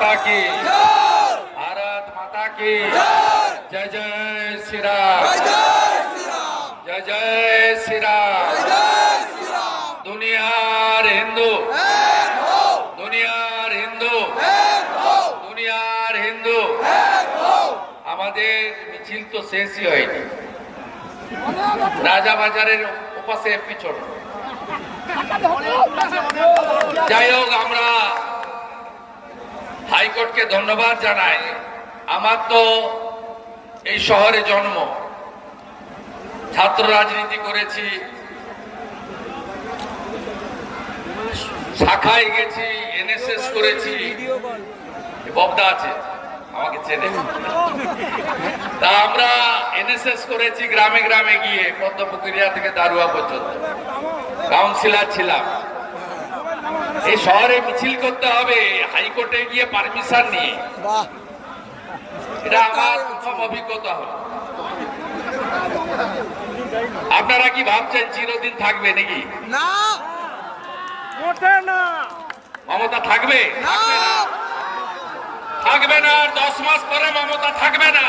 माता की, भारत माता की जय जय श्री राम, जय जय श्री राम। दुनियार हिंदू, दुनियार हिंदू, दुनियार हिंदू। আমাদের মিছিল তো শেষই হয়নি, রাজাবাজারের ওপাশে পিছন। যাই হোক, আমরা হাইকোর্টকে ধন্যবাদ জানাই। আমার তো এই শহরে জন্ম, ছাত্র রাজনীতি করেছি, শাখায় গেছি, এনএসএস করেছি। ববদা আছে, আমাকে চেনে। তা আমরা এনএসএস করেছি গ্রামে গ্রামে গিয়ে, পদ্মপুকুরিয়া থেকে দারুয়া পর্যন্ত কাউন্সিলর ছিলাম। এই শহরে মিছিল করতে হবে হাইকোর্টে গিয়ে পারমিশন নিয়ে, এটা আমার প্রথম অভিজ্ঞতা হল। আপনারা কি ভাবছেন চিরদিন থাকবে নাকি? না, মমতা থাকবে? থাকবে না। 10 মাস পরে মমতা থাকবে না।